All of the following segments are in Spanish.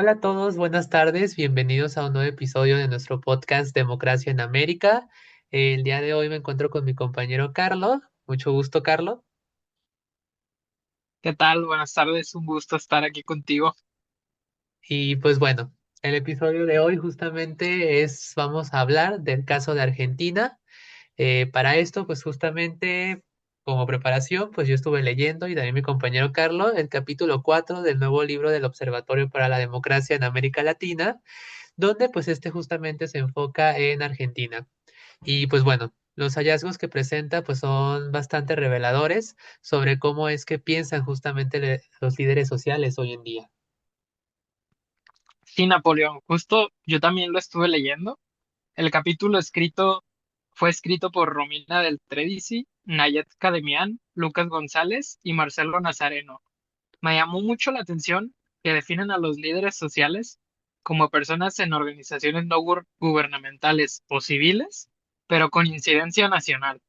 Hola a todos, buenas tardes, bienvenidos a un nuevo episodio de nuestro podcast Democracia en América. El día de hoy me encuentro con mi compañero Carlos. Mucho gusto, Carlos. ¿Qué tal? Buenas tardes, un gusto estar aquí contigo. Y pues bueno, el episodio de hoy justamente vamos a hablar del caso de Argentina. Para esto, pues justamente como preparación, pues yo estuve leyendo y también mi compañero Carlos el capítulo 4 del nuevo libro del Observatorio para la Democracia en América Latina, donde pues este justamente se enfoca en Argentina. Y pues bueno, los hallazgos que presenta pues son bastante reveladores sobre cómo es que piensan justamente los líderes sociales hoy en día. Sí, Napoleón, justo yo también lo estuve leyendo. El capítulo fue escrito por Romina del Tredici, Nayet Cademian, Lucas González y Marcelo Nazareno. Me llamó mucho la atención que definen a los líderes sociales como personas en organizaciones no gubernamentales o civiles, pero con incidencia nacional.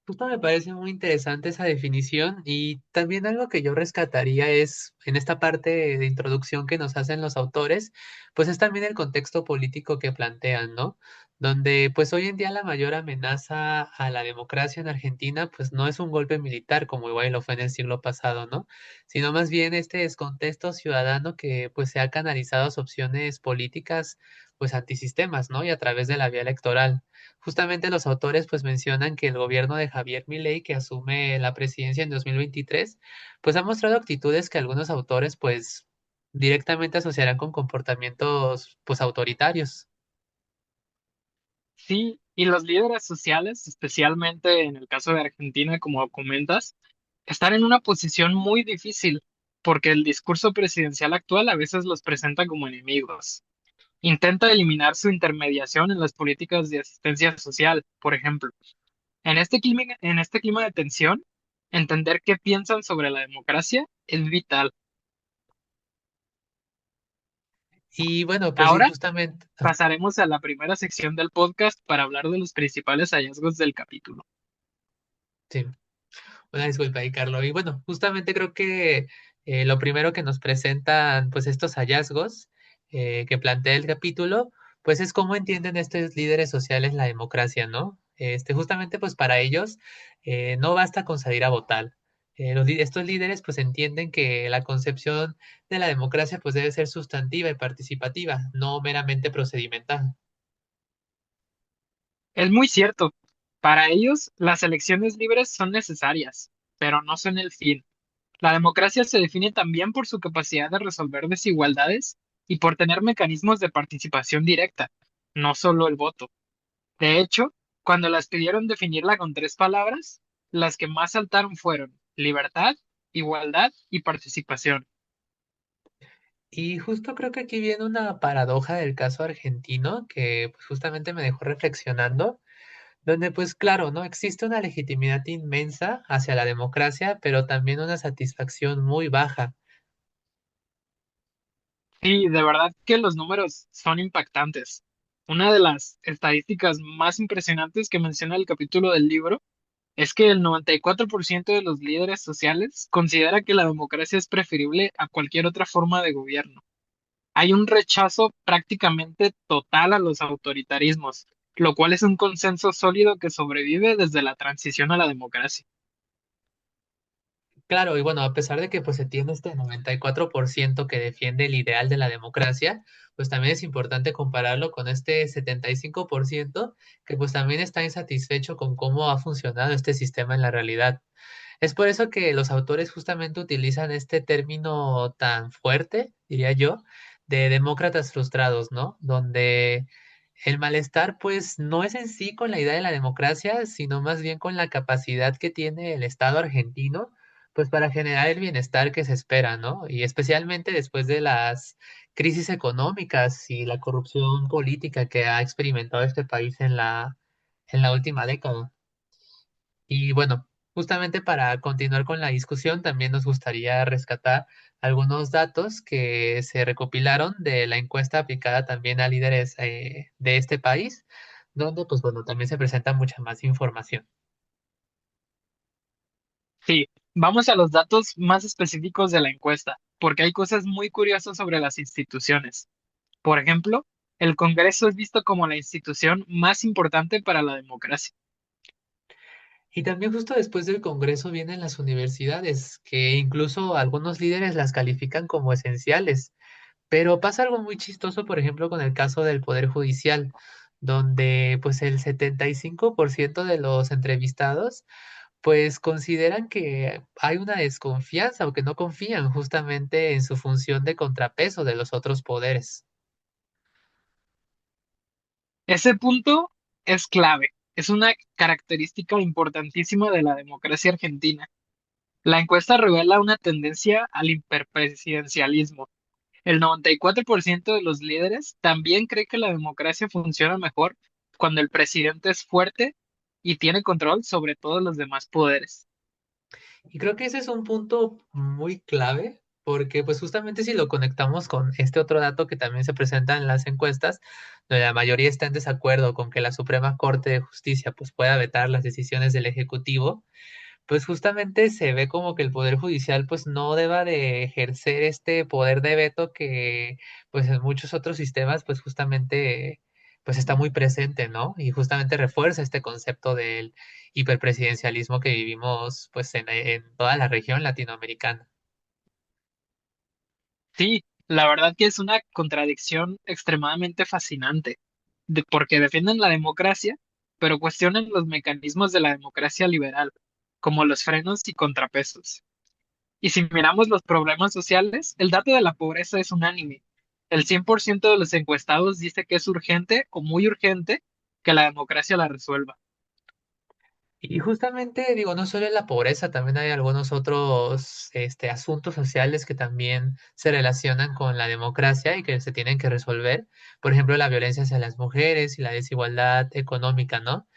Justo me parece muy interesante esa definición y también algo que yo rescataría es en esta parte de introducción que nos hacen los autores, pues es también el contexto político que plantean, ¿no? Donde pues hoy en día la mayor amenaza a la democracia en Argentina pues no es un golpe militar como igual lo fue en el siglo pasado, ¿no? Sino más bien este descontexto ciudadano que pues se ha canalizado a opciones políticas pues antisistemas, ¿no? Y a través de la vía electoral. Justamente los autores pues mencionan que el gobierno de Javier Milei, que asume la presidencia en 2023, pues ha mostrado actitudes que algunos autores pues directamente asociarán con comportamientos pues autoritarios. Sí, y los líderes sociales, especialmente en el caso de Argentina, como comentas, están en una posición muy difícil porque el discurso presidencial actual a veces los presenta como enemigos. Intenta eliminar su intermediación en las políticas de asistencia social, por ejemplo. En este clima de tensión, entender qué piensan sobre la democracia es vital. Y bueno, pues sí, Ahora justamente, pasaremos a la primera sección del podcast para hablar de los principales hallazgos del capítulo. sí, una disculpa ahí, Carlos. Y bueno, justamente creo que lo primero que nos presentan pues estos hallazgos que plantea el capítulo, pues es cómo entienden estos líderes sociales la democracia, ¿no? Justamente pues para ellos no basta con salir a votar. Estos líderes pues entienden que la concepción de la democracia pues debe ser sustantiva y participativa, no meramente procedimental. Es muy cierto. Para ellos, las elecciones libres son necesarias, pero no son el fin. La democracia se define también por su capacidad de resolver desigualdades y por tener mecanismos de participación directa, no solo el voto. De hecho, cuando las pidieron definirla con tres palabras, las que más saltaron fueron libertad, igualdad y participación. Y justo creo que aquí viene una paradoja del caso argentino que pues, justamente me dejó reflexionando, donde pues claro, ¿no? Existe una legitimidad inmensa hacia la democracia, pero también una satisfacción muy baja. Sí, de verdad que los números son impactantes. Una de las estadísticas más impresionantes que menciona el capítulo del libro es que el 94% de los líderes sociales considera que la democracia es preferible a cualquier otra forma de gobierno. Hay un rechazo prácticamente total a los autoritarismos, lo cual es un consenso sólido que sobrevive desde la transición a la democracia. Claro, y bueno, a pesar de que pues se tiene este 94% que defiende el ideal de la democracia, pues también es importante compararlo con este 75% que pues también está insatisfecho con cómo ha funcionado este sistema en la realidad. Es por eso que los autores justamente utilizan este término tan fuerte, diría yo, de demócratas frustrados, ¿no? Donde el malestar pues no es en sí con la idea de la democracia, sino más bien con la capacidad que tiene el Estado argentino pues para generar el bienestar que se espera, ¿no? Y especialmente después de las crisis económicas y la corrupción política que ha experimentado este país en la última década. Y bueno, justamente para continuar con la discusión, también nos gustaría rescatar algunos datos que se recopilaron de la encuesta aplicada también a líderes de este país, donde pues bueno, también se presenta mucha más información. Sí, vamos a los datos más específicos de la encuesta. porque hay cosas muy curiosas sobre las instituciones. Por ejemplo, el Congreso es visto como la institución más importante para la democracia. Y también justo después del Congreso vienen las universidades, que incluso algunos líderes las califican como esenciales. Pero pasa algo muy chistoso, por ejemplo, con el caso del Poder Judicial, donde pues el 75% de los entrevistados pues consideran que hay una desconfianza o que no confían justamente en su función de contrapeso de los otros poderes. Ese punto es clave, es una característica importantísima de la democracia argentina. La encuesta revela una tendencia al hiperpresidencialismo. El 94% de los líderes también cree que la democracia funciona mejor cuando el presidente es fuerte y tiene control sobre todos los demás poderes. Y creo que ese es un punto muy clave, porque pues justamente si lo conectamos con este otro dato que también se presenta en las encuestas, donde la mayoría está en desacuerdo con que la Suprema Corte de Justicia pues pueda vetar las decisiones del Ejecutivo, pues justamente se ve como que el Poder Judicial pues no deba de ejercer este poder de veto que pues en muchos otros sistemas pues justamente pues está muy presente, ¿no? Y justamente refuerza este concepto del hiperpresidencialismo que vivimos pues en toda la región latinoamericana. Sí, la verdad que es una contradicción extremadamente fascinante, porque defienden la democracia, pero cuestionan los mecanismos de la democracia liberal, como los frenos y contrapesos. Y si miramos los problemas sociales, el dato de la pobreza es unánime. El 100% de los encuestados dice que es urgente o muy urgente que la democracia la resuelva. Y justamente, digo, no solo en la pobreza, también hay algunos otros asuntos sociales que también se relacionan con la democracia y que se tienen que resolver. Por ejemplo, la violencia hacia las mujeres y la desigualdad económica, ¿no?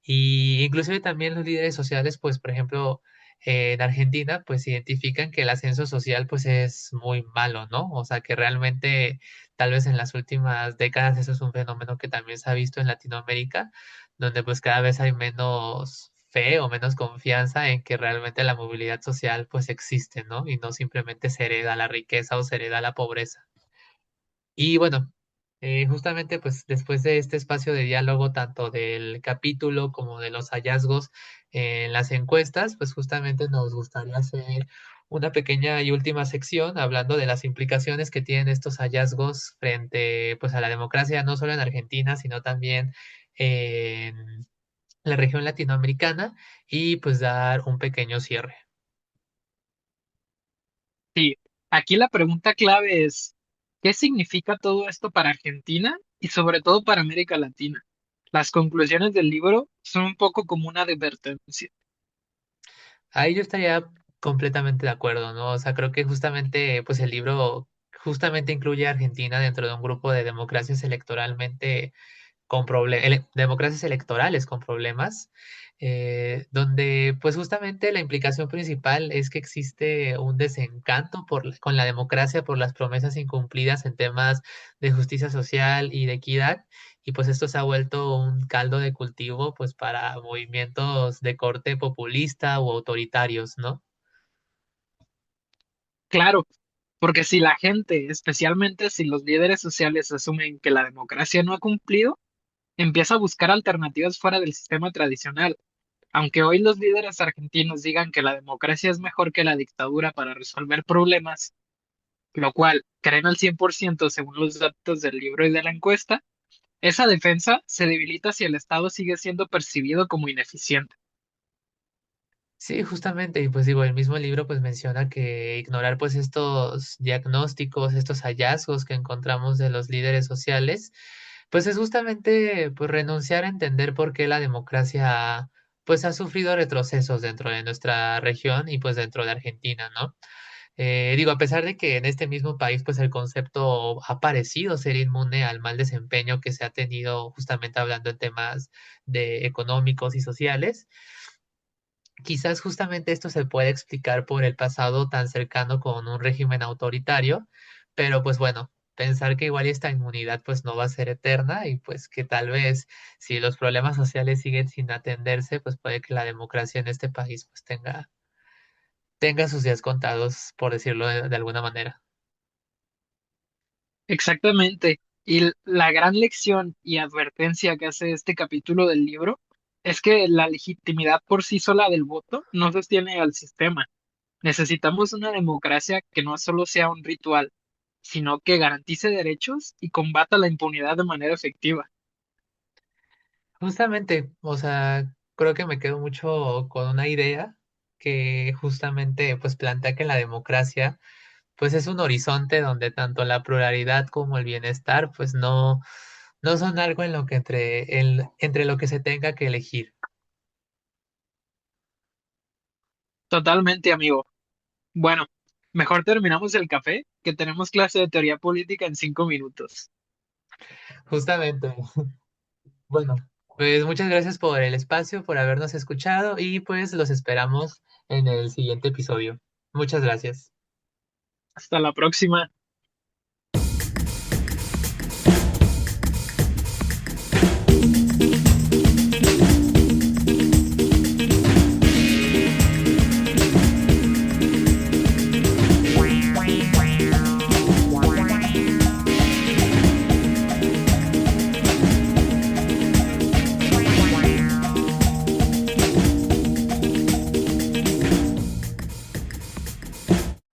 Y inclusive también los líderes sociales, pues, por ejemplo, en Argentina, pues identifican que el ascenso social, pues, es muy malo, ¿no? O sea, que realmente, tal vez en las últimas décadas, eso es un fenómeno que también se ha visto en Latinoamérica, donde pues cada vez hay menos fe o menos confianza en que realmente la movilidad social, pues, existe, ¿no? Y no simplemente se hereda la riqueza o se hereda la pobreza. Y bueno, justamente pues después de este espacio de diálogo, tanto del capítulo como de los hallazgos en las encuestas, pues justamente nos gustaría hacer una pequeña y última sección hablando de las implicaciones que tienen estos hallazgos frente pues a la democracia, no solo en Argentina, sino también en la región latinoamericana y pues dar un pequeño cierre. Sí, aquí la pregunta clave es, ¿qué significa todo esto para Argentina y sobre todo para América Latina? Las conclusiones del libro son un poco como una advertencia. Ahí yo estaría completamente de acuerdo, ¿no? O sea, creo que justamente, pues el libro justamente incluye a Argentina dentro de un grupo de democracias electoralmente con problemas, democracias electorales con problemas, donde pues justamente la implicación principal es que existe un desencanto con la democracia por las promesas incumplidas en temas de justicia social y de equidad, y pues esto se ha vuelto un caldo de cultivo pues para movimientos de corte populista o autoritarios, ¿no? Claro, porque si la gente, especialmente si los líderes sociales asumen que la democracia no ha cumplido, empieza a buscar alternativas fuera del sistema tradicional. Aunque hoy los líderes argentinos digan que la democracia es mejor que la dictadura para resolver problemas, lo cual creen al 100% según los datos del libro y de la encuesta, esa defensa se debilita si el Estado sigue siendo percibido como ineficiente. Sí, justamente, y pues digo, el mismo libro pues menciona que ignorar pues estos diagnósticos, estos hallazgos que encontramos de los líderes sociales, pues es justamente pues renunciar a entender por qué la democracia pues ha sufrido retrocesos dentro de nuestra región y pues dentro de Argentina, ¿no? Digo, a pesar de que en este mismo país pues el concepto ha parecido ser inmune al mal desempeño que se ha tenido justamente hablando en temas de económicos y sociales. Quizás justamente esto se puede explicar por el pasado tan cercano con un régimen autoritario, pero pues bueno, pensar que igual esta inmunidad pues no va a ser eterna y pues que tal vez si los problemas sociales siguen sin atenderse, pues puede que la democracia en este país pues tenga tenga sus días contados, por decirlo de alguna manera. Exactamente. Y la gran lección y advertencia que hace este capítulo del libro es que la legitimidad por sí sola del voto no sostiene al sistema. Necesitamos una democracia que no solo sea un ritual, sino que garantice derechos y combata la impunidad de manera efectiva. Justamente, o sea, creo que me quedo mucho con una idea que justamente pues plantea que la democracia pues es un horizonte donde tanto la pluralidad como el bienestar pues no son algo en lo que entre lo que se tenga que elegir. Totalmente, amigo. Bueno, mejor terminamos el café, que tenemos clase de teoría política en 5 minutos. Justamente. Bueno, pues muchas gracias por el espacio, por habernos escuchado y pues los esperamos en el siguiente episodio. Muchas gracias. Hasta la próxima.